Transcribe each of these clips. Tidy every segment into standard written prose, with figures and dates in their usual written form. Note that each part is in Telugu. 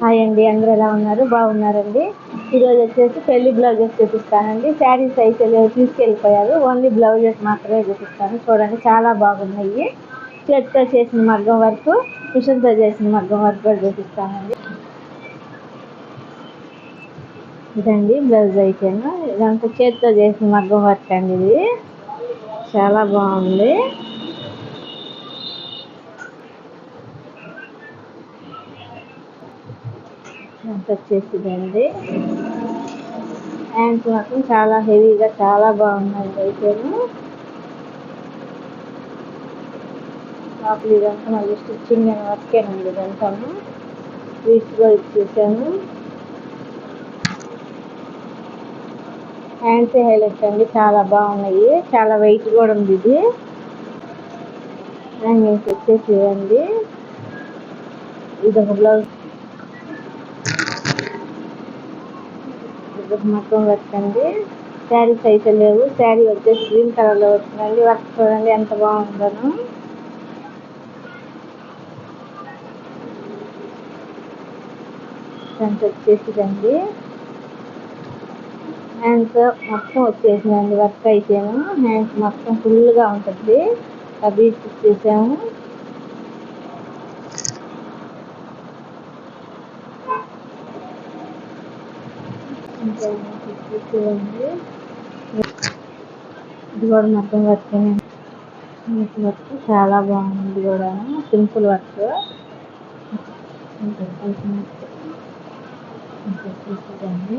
హాయ్ అండి, అందరూ ఎలా ఉన్నారు? బాగున్నారండి. ఈరోజు వచ్చేసి పెళ్లి బ్లౌజెస్ చూపిస్తానండి. శారీస్ అయితే తీసుకెళ్ళిపోయారు, ఓన్లీ బ్లౌజెస్ మాత్రమే చూపిస్తాను. చూడండి, చాలా బాగున్నాయి. చేతితో చేసిన మగ్గం వర్క్, మిషన్తో చేసిన మగ్గం వర్క్ కూడా చూపిస్తానండి. ఇదండి బ్లౌజ్ అయితేను, ఇదంతా చేతితో చేసిన మగ్గం వర్క్ అండి. ఇది చాలా బాగుంది. అంత వచ్చేసిందండి. హ్యాండ్స్ మాత్రం చాలా హెవీగా చాలా బాగున్నాయి. అయితేను లోపల ఇదంతా మళ్ళీ స్టిచ్చింగ్ అని వర్కేనండి. ఇదంతాను రీచ్గా ఇచ్చేసాను. హ్యాండ్స్ హైలైట్ అండి, చాలా బాగున్నాయి. చాలా వెయిట్ కూడా ఉంది. ఇది హ్యాంగింగ్స్ వచ్చేసి అండి. ఇదొక బ్లౌజ్, ఇదొక మగ్గం వర్క్ అండి. శారీస్ అయితే లేవు. శారీ వచ్చేసి గ్రీన్ కలర్ లో వచ్చిందండి. వర్క్ చూడండి ఎంత బాగుందను. ఫ్రంట్ వచ్చేసిందండి. హ్యాండ్స్ మొత్తం వచ్చేసిందండి. వర్క్ అయితేను హ్యాండ్స్ మొత్తం ఫుల్గా ఉంటుంది. బీట్స్ ఇచ్చేసాము. చూడండి, ఇది కూడా మొత్తం వర్క్ వర్క్ చాలా బాగుంది. కూడా సింపుల్ వర్క్ చూడండి.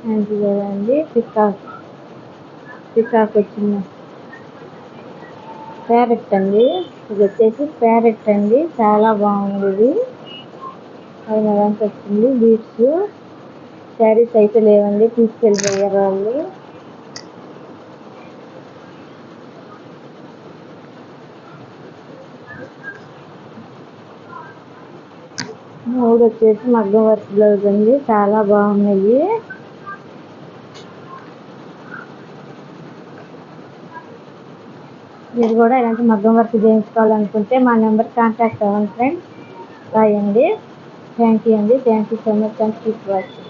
హ్యాండ్స్ చూడండి, పికాక్ వచ్చింది. ప్యారెట్ అండి, ఇది వచ్చేసి ప్యారెట్ అండి. చాలా బాగుంది. ఇది పైన వచ్చింది బీట్స్. శారీస్ అయితే లేవండి, తీసుకెళ్ళిపోయారు వాళ్ళు. మూడు వచ్చేసి మగ్గం వర్క్ బ్లౌజ్ అండి. చాలా బాగున్నాయి. మీరు కూడా ఇలాంటి మగ్గం వర్క్ చేయించుకోవాలనుకుంటే మా నెంబర్ కాంటాక్ట్ అవ్వండి ఫ్రెండ్స్. బాయ్ అండి. థ్యాంక్ యూ అండి. Thank you so much and keep watching.